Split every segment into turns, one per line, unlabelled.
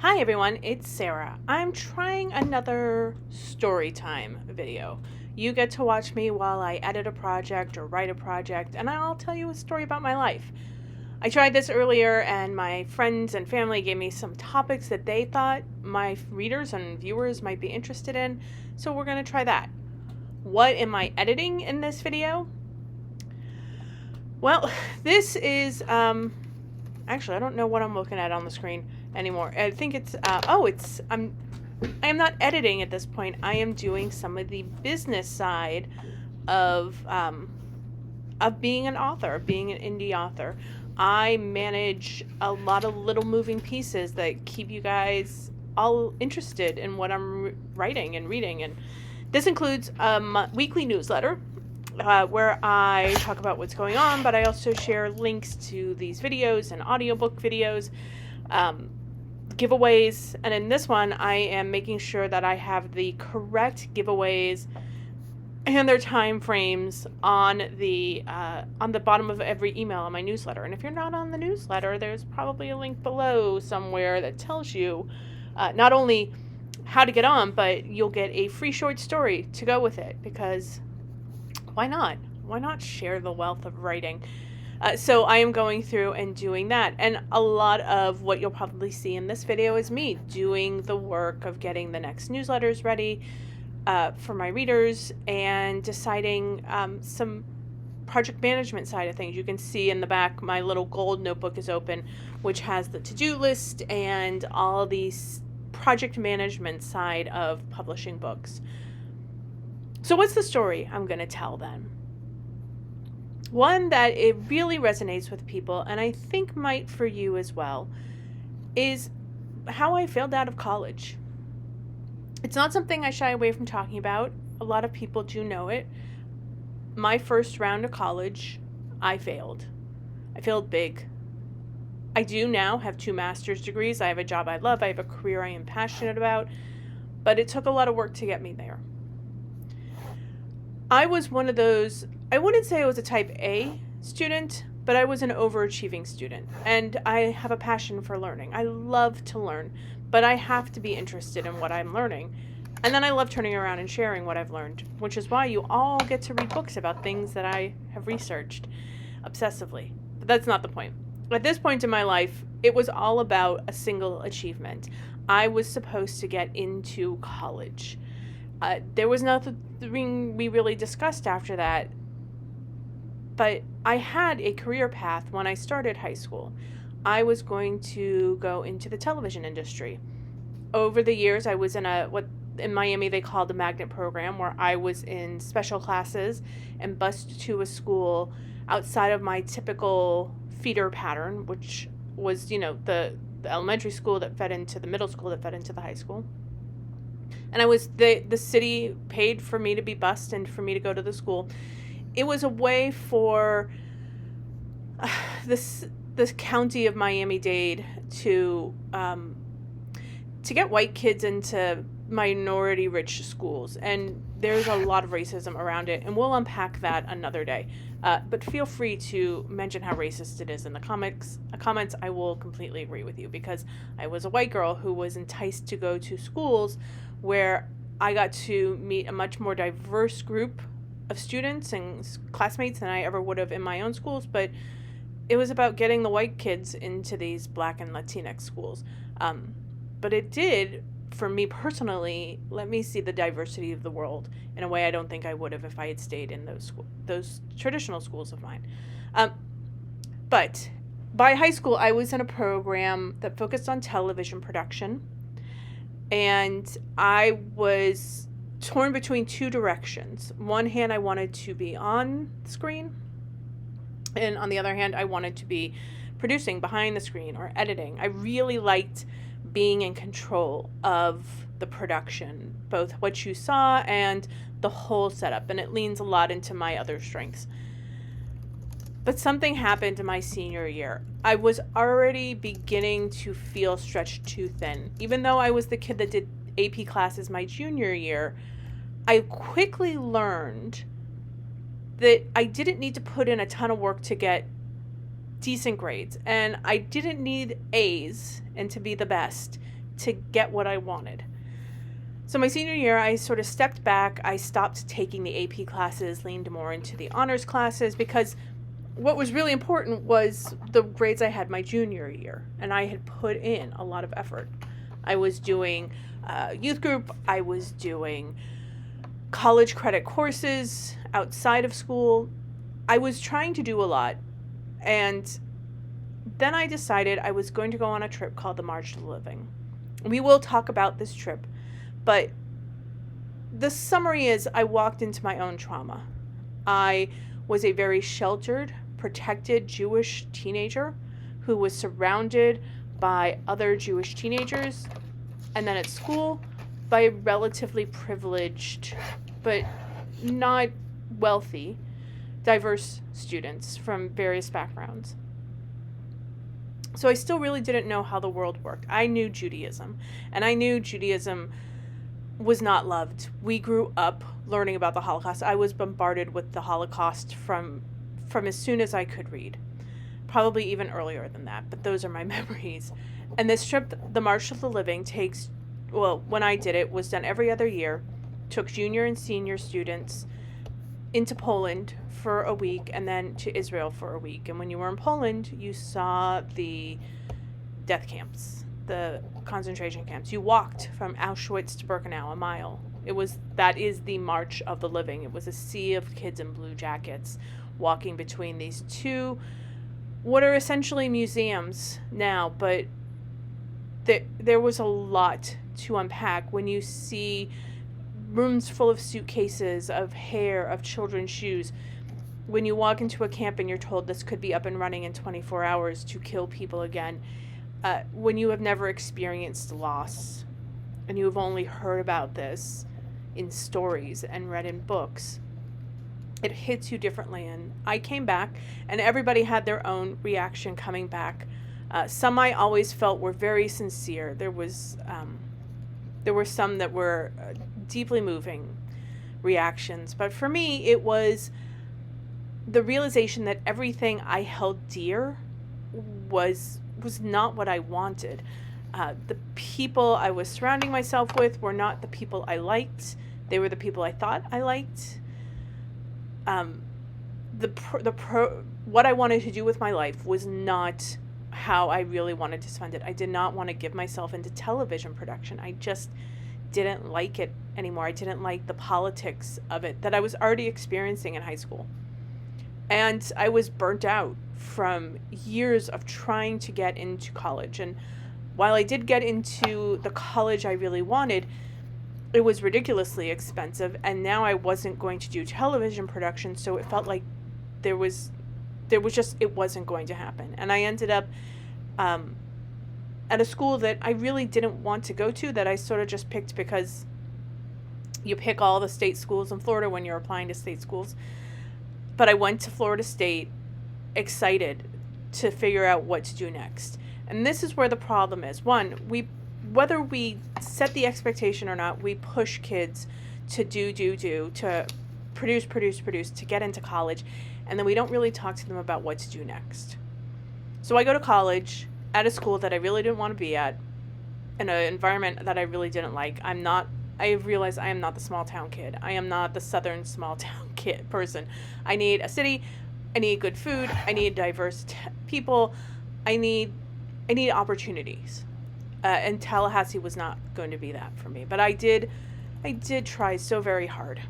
Hi everyone, it's Sarah. I'm trying another story time video. You get to watch me while I edit a project or write a project, and I'll tell you a story about my life. I tried this earlier, and my friends and family gave me some topics that they thought my readers and viewers might be interested in, so we're going to try that. What am I editing in this video? Well, this is, actually, I don't know what I'm looking at on the screen anymore. I think it's, I am not editing at this point. I am doing some of the business side of being an author, of being an indie author. I manage a lot of little moving pieces that keep you guys all interested in what I'm writing and reading. And this includes a weekly newsletter where I talk about what's going on, but I also share links to these videos and audiobook videos, giveaways, and in this one I am making sure that I have the correct giveaways and their time frames on the bottom of every email on my newsletter. And if you're not on the newsletter, there's probably a link below somewhere that tells you not only how to get on, but you'll get a free short story to go with it, because why not? Why not share the wealth of writing? So I am going through and doing that. And a lot of what you'll probably see in this video is me doing the work of getting the next newsletters ready for my readers and deciding some project management side of things. You can see in the back, my little gold notebook is open, which has the to-do list and all these project management side of publishing books. So what's the story I'm going to tell then? One that it really resonates with people, and I think might for you as well, is how I failed out of college. It's not something I shy away from talking about. A lot of people do know it. My first round of college, I failed. I failed big. I do now have 2 master's degrees. I have a job I love. I have a career I am passionate about. But it took a lot of work to get me there. I was one of those, I wouldn't say I was a type A student, but I was an overachieving student. And I have a passion for learning. I love to learn, but I have to be interested in what I'm learning. And then I love turning around and sharing what I've learned, which is why you all get to read books about things that I have researched obsessively. But that's not the point. At this point in my life, it was all about a single achievement. I was supposed to get into college. There was nothing we really discussed after that, but I had a career path when I started high school. I was going to go into the television industry. Over the years, I was in what in Miami they call the magnet program, where I was in special classes and bused to a school outside of my typical feeder pattern, which was, the elementary school that fed into the middle school that fed into the high school. And I was, the city paid for me to be bused and for me to go to the school. It was a way for this county of Miami-Dade to get white kids into minority-rich schools. And there's a lot of racism around it, and we'll unpack that another day. But feel free to mention how racist it is in the comments. I will completely agree with you, because I was a white girl who was enticed to go to schools where I got to meet a much more diverse group of students and classmates than I ever would have in my own schools. But it was about getting the white kids into these Black and Latinx schools. But it did, for me personally, let me see the diversity of the world in a way I don't think I would have if I had stayed in those traditional schools of mine. But by high school, I was in a program that focused on television production, and I was torn between 2 directions. One hand, I wanted to be on screen, and on the other hand, I wanted to be producing behind the screen or editing. I really liked being in control of the production, both what you saw and the whole setup, and it leans a lot into my other strengths. But something happened in my senior year. I was already beginning to feel stretched too thin. Even though I was the kid that did AP classes my junior year, I quickly learned that I didn't need to put in a ton of work to get decent grades, and I didn't need A's and to be the best to get what I wanted. So my senior year, I sort of stepped back. I stopped taking the AP classes, leaned more into the honors classes, because what was really important was the grades I had my junior year, and I had put in a lot of effort. I was doing youth group. I was doing college credit courses outside of school. I was trying to do a lot. And then I decided I was going to go on a trip called the March to the Living. We will talk about this trip, but the summary is I walked into my own trauma. I was a very sheltered, protected Jewish teenager who was surrounded by other Jewish teenagers, and then at school by relatively privileged but not wealthy, diverse students from various backgrounds. So I still really didn't know how the world worked. I knew Judaism, and I knew Judaism was not loved. We grew up learning about the Holocaust. I was bombarded with the Holocaust from as soon as I could read. Probably even earlier than that, but those are my memories. And this trip, the March to the Living, when I did it, was done every other year. Took junior and senior students into Poland for a week and then to Israel for a week. And when you were in Poland, you saw the death camps, the concentration camps. You walked from Auschwitz to Birkenau, a mile. That is the March of the Living. It was a sea of kids in blue jackets walking between these two, what are essentially museums now, but there was a lot to unpack when you see rooms full of suitcases, of hair, of children's shoes. When you walk into a camp and you're told this could be up and running in 24 hours to kill people again, when you have never experienced loss and you have only heard about this in stories and read in books, it hits you differently. And I came back, and everybody had their own reaction coming back. Some I always felt were very sincere. There were some that were deeply moving reactions. But for me, it was the realization that everything I held dear was not what I wanted. The people I was surrounding myself with were not the people I liked. They were the people I thought I liked. What I wanted to do with my life was not how I really wanted to spend it. I did not want to give myself into television production. I just didn't like it anymore. I didn't like the politics of it that I was already experiencing in high school. And I was burnt out from years of trying to get into college. And while I did get into the college I really wanted, it was ridiculously expensive, and now I wasn't going to do television production, so it felt like it wasn't going to happen. And I ended up at a school that I really didn't want to go to, that I sort of just picked because you pick all the state schools in Florida when you're applying to state schools. But I went to Florida State excited to figure out what to do next. And this is where the problem is. One, whether we set the expectation or not, we push kids to to produce, to get into college, and then we don't really talk to them about what to do next. So I go to college at a school that I really didn't want to be at, in an environment that I really didn't like. I realized I am not the small town kid. I am not the southern small town kid person. I need a city. I need good food. I need diverse people. I need opportunities. And Tallahassee was not going to be that for me. But I did try so very hard.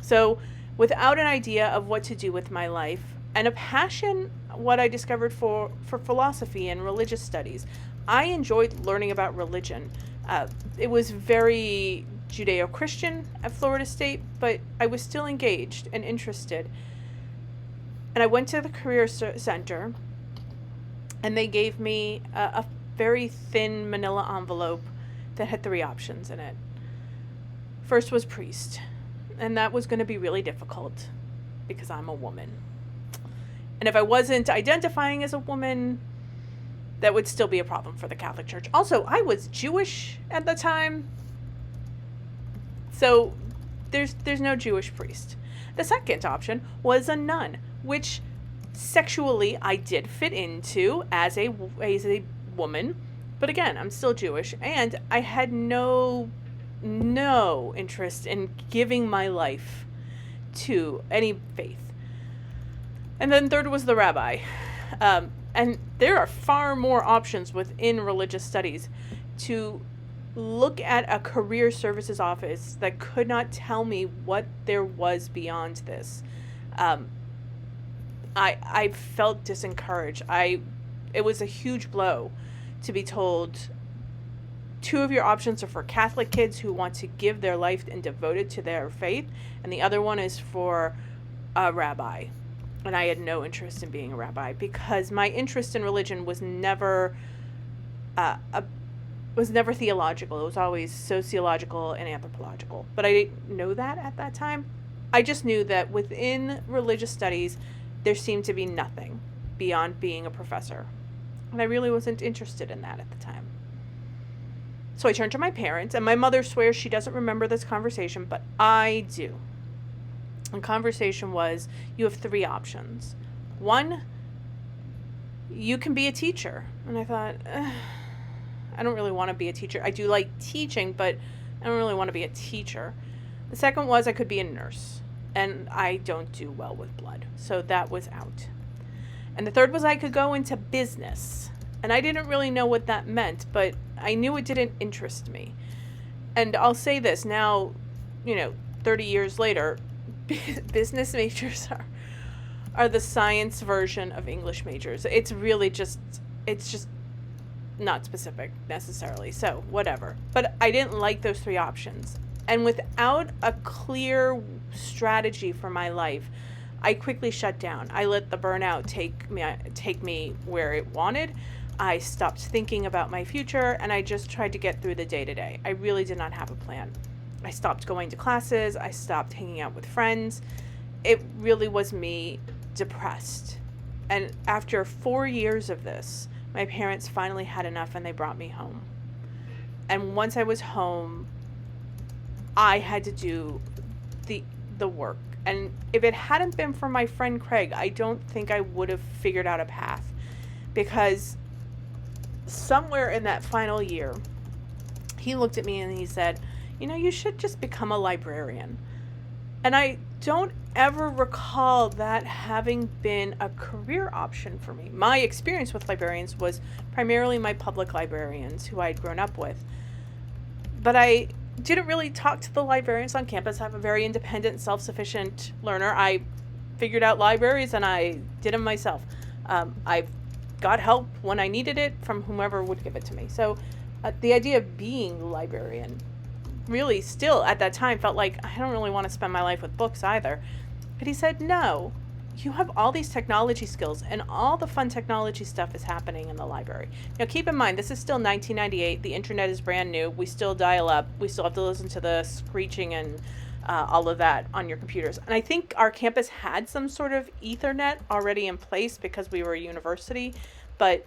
So without an idea of what to do with my life and a passion, what I discovered for philosophy and religious studies, I enjoyed learning about religion. It was very Judeo-Christian at Florida State, but I was still engaged and interested. And I went to the Career Center, and they gave me a very thin manila envelope that had 3 options in it. First was priest, and that was going to be really difficult because I'm a woman. And if I wasn't identifying as a woman, that would still be a problem for the Catholic Church. Also, I was Jewish at the time, so there's no Jewish priest. The second option was a nun, which sexually I did fit into as a woman, But again, I'm still Jewish, and I had no interest in giving my life to any faith. And then third was the rabbi. And there are far more options within religious studies. To look at a career services office that could not tell me what there was beyond this. I felt disencouraged. It was a huge blow to be told 2 of your options are for Catholic kids who want to give their life and devote it to their faith, and the other one is for a rabbi. And I had no interest in being a rabbi because my interest in religion was never theological. It was always sociological and anthropological. But I didn't know that at that time. I just knew that within religious studies, there seemed to be nothing beyond being a professor. And I really wasn't interested in that at the time. So I turned to my parents, and my mother swears she doesn't remember this conversation, but I do. The conversation was, you have 3 options. 1, you can be a teacher. And I thought, I don't really want to be a teacher. I do like teaching, but I don't really want to be a teacher. The second was I could be a nurse, and I don't do well with blood. So that was out. And the third was I could go into business. And I didn't really know what that meant, but I knew it didn't interest me. And I'll say this now, 30 years later, business majors are the science version of English majors. It's just not specific necessarily. So whatever. But I didn't like those 3 options. And without a clear strategy for my life, I quickly shut down. I let the burnout take me where it wanted. I stopped thinking about my future, and I just tried to get through the day-to-day. I really did not have a plan. I stopped going to classes. I stopped hanging out with friends. It really was me depressed. And after 4 years of this, my parents finally had enough, and they brought me home. And once I was home, I had to do the work. And if it hadn't been for my friend Craig, I don't think I would have figured out a path. Because somewhere in that final year, he looked at me and he said, you should just become a librarian. And I don't ever recall that having been a career option for me. My experience with librarians was primarily my public librarians who I'd grown up with. But I didn't really talk to the librarians on campus. I'm a very independent, self-sufficient learner. I figured out libraries and I did them myself. I got help when I needed it from whomever would give it to me. So the idea of being a librarian really still at that time felt like I don't really want to spend my life with books either. But he said, no, you have all these technology skills and all the fun technology stuff is happening in the library. Now keep in mind, this is still 1998. The internet is brand new. We still dial up. We still have to listen to the screeching and all of that on your computers. And I think our campus had some sort of Ethernet already in place because we were a university, but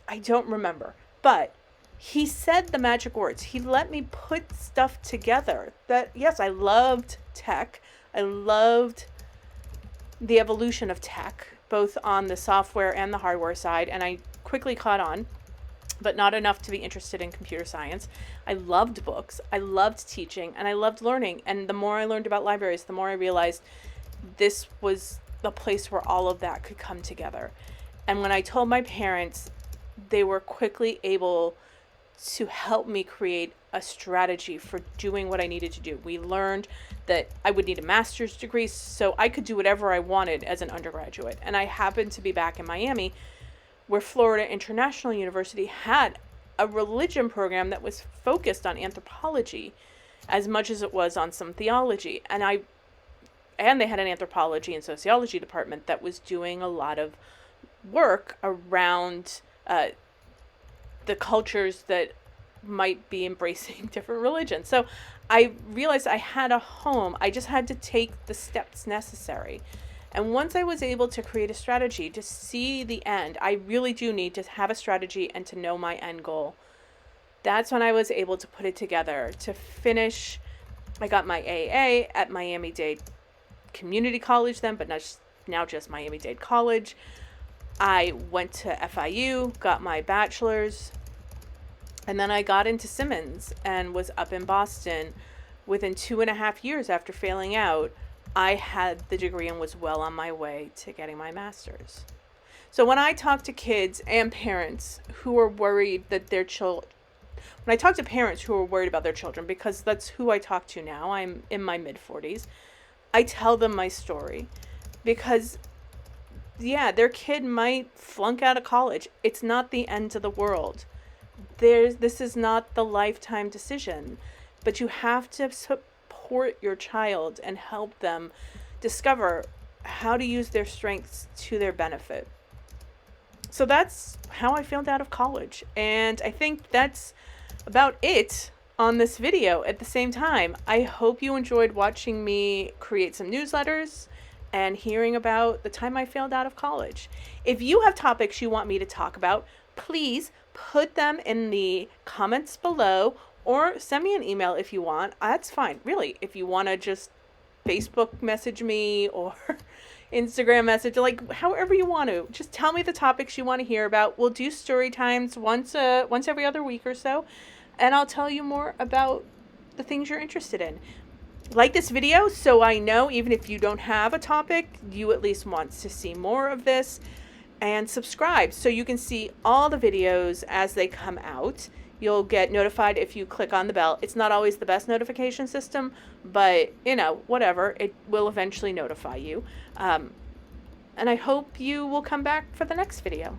I don't remember. But he said the magic words. He let me put stuff together that, yes, I loved tech. I loved the evolution of tech, both on the software and the hardware side, and I quickly caught on, but not enough to be interested in computer science. I loved books, I loved teaching, and I loved learning, and the more I learned about libraries, the more I realized this was the place where all of that could come together. And when I told my parents, they were quickly able to help me create a strategy for doing what I needed to do. We learned that I would need a master's degree so I could do whatever I wanted as an undergraduate. And I happened to be back in Miami, where Florida International University had a religion program that was focused on anthropology as much as it was on some theology. And they had an anthropology and sociology department that was doing a lot of work around the cultures that might be embracing different religions. So I realized I had a home. I just had to take the steps necessary. And once I was able to create a strategy to see the end, I really do need to have a strategy and to know my end goal. That's when I was able to put it together to finish. I got my AA at Miami-Dade Community College then, but now just Miami-Dade College. I went to FIU, got my bachelor's, And then I got into Simmons and was up in Boston. Within 2.5 years after failing out, I had the degree and was well on my way to getting my master's. So when I talk to kids and parents who are worried that their children, when I talk to parents who are worried about their children, because that's who I talk to now, I'm in my mid-40s, I tell them my story. Because, yeah, their kid might flunk out of college. It's not the end of the world. This is not the lifetime decision. But you have to support your child and help them discover how to use their strengths to their benefit. So that's how I failed out of college. And I think that's about it on this video. At the same time, I hope you enjoyed watching me create some newsletters and hearing about the time I failed out of college. If you have topics you want me to talk about, please put them in the comments below, or send me an email if you want. That's fine. Really, if you want to just Facebook message me or Instagram message, like however you want to. Just tell me the topics you want to hear about. We'll do story times once every other week or so, and I'll tell you more about the things you're interested in. Like this video so I know, even if you don't have a topic, you at least want to see more of this. And subscribe so you can see all the videos as they come out. You'll get notified if you click on the bell. It's not always the best notification system, but, whatever. It will eventually notify you. And I hope you will come back for the next video.